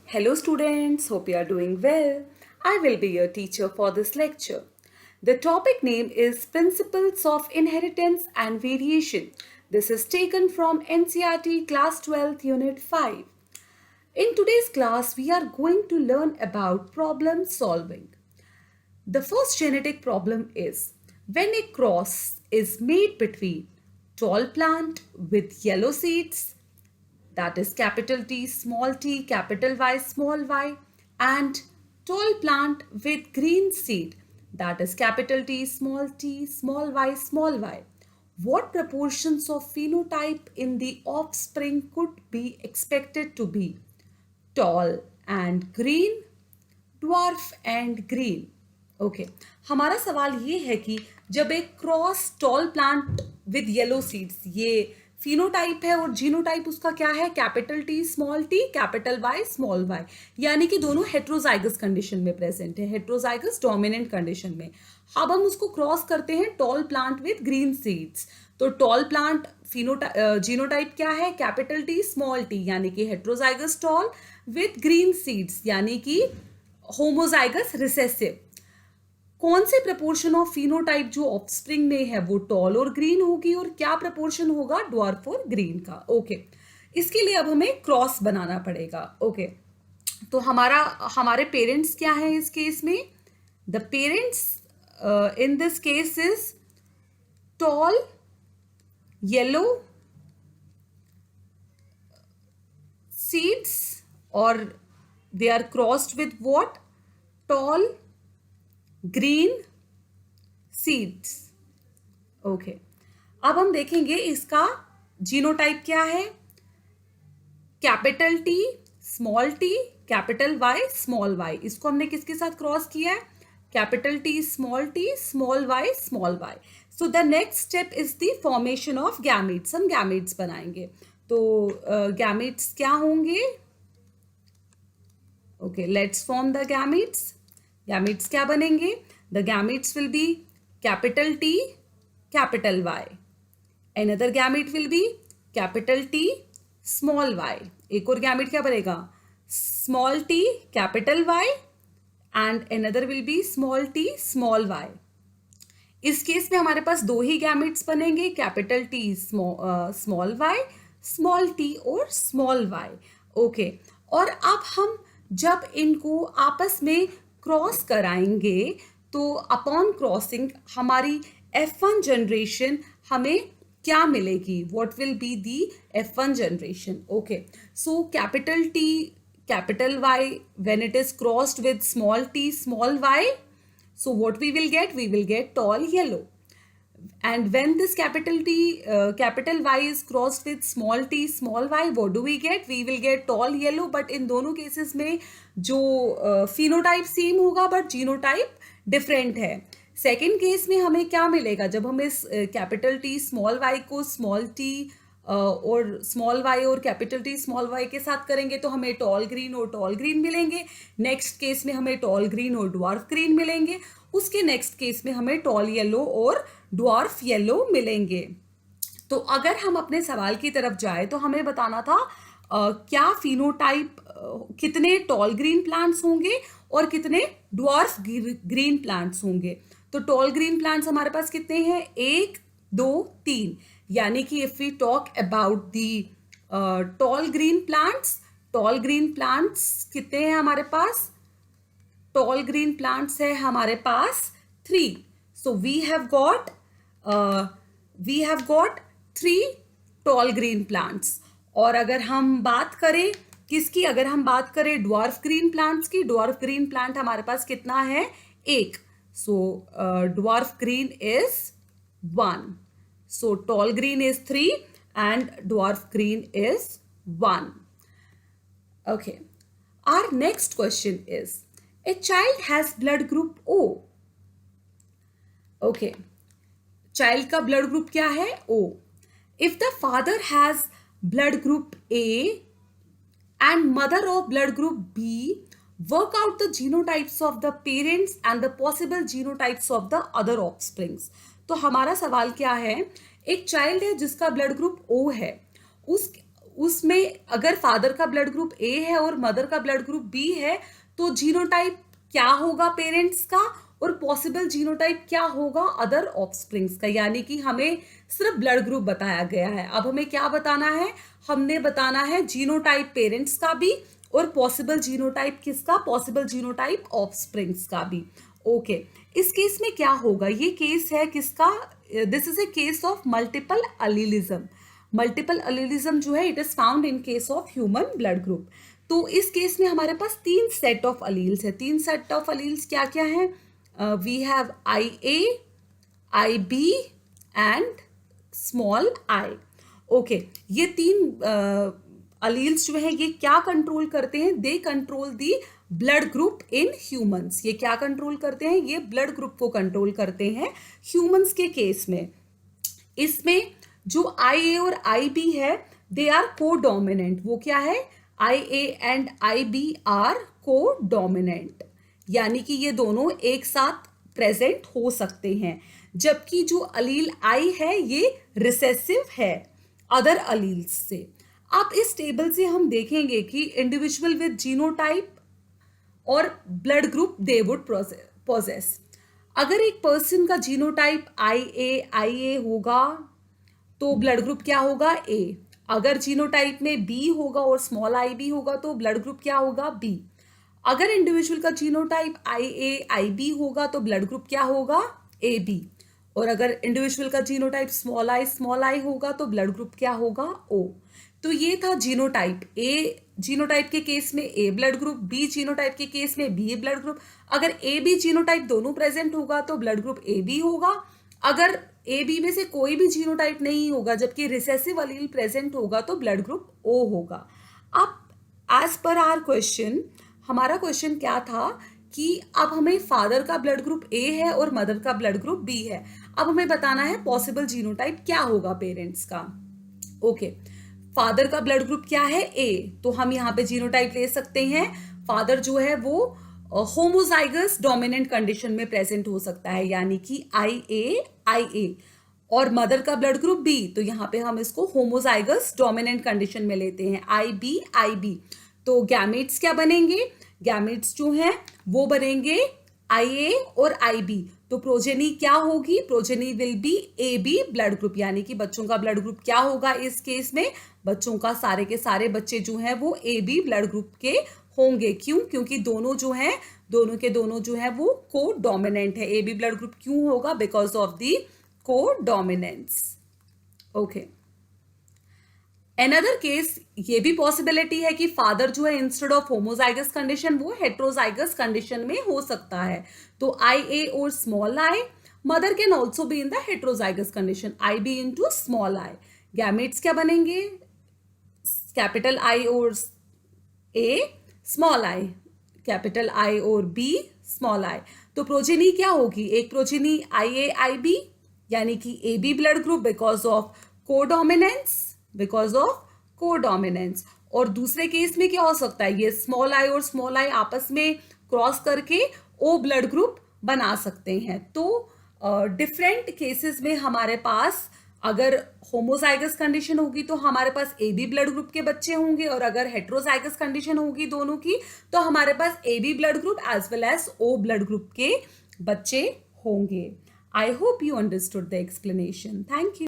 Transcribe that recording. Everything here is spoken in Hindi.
Hello students, hope you are doing well. I will be your teacher for this lecture. The topic name is Principles of Inheritance and Variation. This is taken from NCERT Class 12 Unit 5. In today's class, we are going to learn about problem solving. The first genetic problem is when a cross is made between tall plant with yellow seeds, that is capital T, capital Y, small y, and tall plant with green seed, that is capital T, small y. What proportions of phenotype in the offspring could be expected to be? Tall and green, dwarf and green. Okay, हमारा सवाल ये है कि जब एक cross tall plant with yellow seeds, ये फिनोटाइप है और जीनोटाइप उसका क्या है? Capital T, capital Y, small Y, यानी कि दोनों हेट्रोजाइगस कंडीशन में प्रेजेंट है, हेट्रोजाइगस डोमिनेंट कंडीशन में. अब हम उसको क्रॉस करते हैं tall plant with green seeds. तो टॉल प्लांट जीनोटाइप क्या है? कैपिटल टी, स्मॉल टी, यानी कि heterozygous tall with green seeds, यानी कि होमोजाइगस रिसेसिव. कौन से प्रपोर्शन ऑफ फिनोटाइप जो ऑफस्प्रिंग में है वो टॉल और ग्रीन होगी, और क्या प्रपोर्शन होगा ड्वार्फ और ग्रीन का? ओके, इसके लिए अब हमें क्रॉस बनाना पड़ेगा. ओके, तो हमारे पेरेंट्स क्या है इस केस में? The parents in this case is tall yellow seeds, or they are crossed with what? Tall green seeds. Okay, अब हम देखेंगे इसका जीनोटाइप क्या है. Capital T, small T, capital Y, small Y. इसको हमने किसके साथ क्रॉस किया है? Capital T, small Y, small Y. So the next step is the formation of gametes. हम गैमेट्स बनाएंगे. तो गैमेट्स क्या होंगे? Okay, let's form the gametes. Gametes क्या बनेंगे? The gametes will be capital T, capital Y. Another gamete will be capital T, small Y. एक और गैमेट क्या बनेगा? Small T, capital Y, and another will be small T, small Y. इस केस में हमारे पास दो ही गैमेट्स बनेंगे, capital T, small Y, small T और स्मॉल वाई. ओके, और अब हम जब इनको आपस में क्रॉस कराएंगे तो अपॉन क्रॉसिंग हमारी F1 जनरेशन हमें क्या मिलेगी? What will be the F1 generation? Okay, so capital T, capital Y, when it is crossed with small T, small Y, so what we will get? We will get tall yellow. And when this capital T, capital Y is crossed with small t, small y, what do we get? We will get tall yellow. But in दोनों cases में जो phenotype same होगा but genotype different है. सेकेंड केस में हमें क्या मिलेगा? जब हम इस कैपिटल टी, स्मॉल वाई को स्मॉल टी और स्मॉल वाई और कैपिटल टी, स्मॉल वाई के साथ करेंगे तो हमें टॉल ग्रीन और टॉल ग्रीन मिलेंगे. नेक्स्ट केस में हमें टॉल ग्रीन और ड्वार्फ ग्रीन मिलेंगे. उसके नेक्स्ट केस में हमें टॉल येलो और ड्वार्फ येलो मिलेंगे. तो अगर हम अपने सवाल की तरफ जाए तो हमें बताना था क्या फिनोटाइप, कितने टॉल ग्रीन प्लांट्स होंगे और कितने ड्वार्फ ग्रीन प्लांट्स होंगे. तो टॉल ग्रीन प्लांट्स हमारे पास कितने हैं? 1, 2, 3. यानी कि if we talk about the tall green plants कितने हैं हमारे पास? टॉल ग्रीन प्लांट्स है हमारे पास 3. So we have got 3 tall green plants. और अगर हम बात करें किसकी? अगर हम बात करें ड्वार्फ ग्रीन प्लांट्स की, ड्वार्फ ग्रीन प्लांट हमारे पास कितना है? 1. So dwarf green is 1. So tall green is 3 and dwarf green is 1. Okay. Our next question is, a child has blood group O. Okay. Child का blood group क्या है? O. If the father has blood group A and mother of blood group B, work out the genotypes of the parents and the possible genotypes of the other offsprings. तो हमारा सवाल क्या है? एक चाइल्ड है जिसका ब्लड ग्रुप O है, उसमें अगर फादर का ब्लड ग्रुप ए है और मदर का ब्लड ग्रुप बी है तो जीनोटाइप क्या होगा पेरेंट्स का और पॉसिबल जीनोटाइप क्या होगा अदर ऑफस्प्रिंग्स का। यानी कि हमें सिर्फ ब्लड ग्रुप बताया गया है, अब हमें क्या बताना है, हमने बताना है जीनोटाइप पेरेंट्स का भी और पॉसिबल जीनोटाइप किसका, पॉसिबल जीनोटाइप ऑफस्प्रिंग्स का भी। ओके, इस केस में क्या होगा, ये केस है किसका, this is a case of multiple allelism. Multiple allelism जो है it is found in case of human blood group. तो इस केस में हमारे पास 3 सेट ऑफ अलील्स है। 3 सेट ऑफ अलील्स क्या क्या है, we have IA, IB and small I. Okay, ये 3 अलील्स जो है ये क्या कंट्रोल करते हैं, they control the blood group in humans. ये क्या कंट्रोल करते हैं, ये ब्लड ग्रुप को कंट्रोल करते हैं ह्यूमंस के केस में। इसमें जो IA और IB है दे आर को डोमिनेंट। वो क्या है, IA एंड IB आर को डोमिनेंट, यानी कि ये दोनों एक साथ प्रेजेंट हो सकते हैं। जबकि जो अलील I है ये रिसेसिव है अदर अलील्स से। आप इस टेबल से हम देखेंगे कि इंडिविजुअल विद जीनोटाइप और blood group they would possess. अगर एक पर्सन का जीनोटाइप IA होगा तो ब्लड ग्रुप क्या होगा, A। अगर जीनोटाइप में B होगा और स्मॉल IB होगा तो ब्लड ग्रुप क्या होगा, B। अगर इंडिविजुअल का जीनोटाइप IA/IB होगा तो ब्लड ग्रुप क्या होगा, AB। और अगर इंडिविजुअल का जीनोटाइप स्मॉल आई होगा तो ब्लड ग्रुप क्या होगा, O। तो ये था जीनोटाइप। A जीनोटाइप के केस में A blood group, B genotype के केस में B ब्लड ग्रुप। अगर AB जीनोटाइप दोनों प्रेजेंट होगा तो ब्लड ग्रुप AB होगा। अगर AB में से कोई भी जीनोटाइप नहीं होगा जबकि रिसेसिव अलील प्रेजेंट होगा तो ब्लड ग्रुप O होगा। अब एज पर आवर क्वेश्चन, हमारा क्वेश्चन क्या था कि अब हमें फादर का ब्लड ग्रुप A है और मदर का ब्लड ग्रुप B है। अब हमें बताना है पॉसिबल जीनोटाइप क्या होगा पेरेंट्स का। ओके, फादर का ब्लड ग्रुप क्या है, A, तो हम यहाँ पे जीनोटाइप ले सकते हैं। फादर जो है वो होमोजाइगस डोमिनेंट कंडीशन में प्रेजेंट हो सकता है, यानी कि IA और मदर का ब्लड ग्रुप B, तो यहाँ पे हम इसको होमोजाइगस डोमिनेंट कंडीशन में लेते हैं IB। तो गैमेट्स क्या बनेंगे, गैमेट्स जो हैं वो बनेंगे IA और IB। तो प्रोजेनी क्या होगी, progeny will be AB blood group, यानी कि बच्चों का ब्लड ग्रुप क्या होगा इस केस में, बच्चों का सारे के सारे बच्चे जो हैं वो AB ब्लड ग्रुप के होंगे। क्यों, क्योंकि दोनों जो हैं, दोनों के दोनों जो है वो को डोमिनेंट है। AB ब्लड ग्रुप क्यों होगा, बिकॉज ऑफ दी को डोमिनेंस। ओके, अनदर केस ये भी पॉसिबिलिटी है कि फादर जो है इंस्टेड ऑफ होमोजाइगस कंडीशन वो हेट्रोजाइगस कंडीशन में हो सकता है। तो IA और small I, mother can also be in the heterozygous condition IB into small I. Gametes क्या बनेंगे, कैपिटल I और A, small I, capital I और B, स्मॉल आई। तो प्रोजेनी क्या होगी, एक प्रोजेनी IA/IB यानी कि AB blood group because of codominance. और दूसरे केस में क्या हो सकता है, ये स्मॉल आई और स्मॉल आई आपस में क्रॉस करके O ब्लड ग्रुप बना सकते हैं। तो डिफरेंट केसेस में हमारे पास अगर होमोजाइगस कंडीशन होगी तो हमारे पास AB ब्लड ग्रुप के बच्चे होंगे, और अगर हेट्रोजाइगस कंडीशन होगी दोनों की तो हमारे पास AB blood group as well as O blood group के बच्चे होंगे। I hope you understood the explanation. Thank you.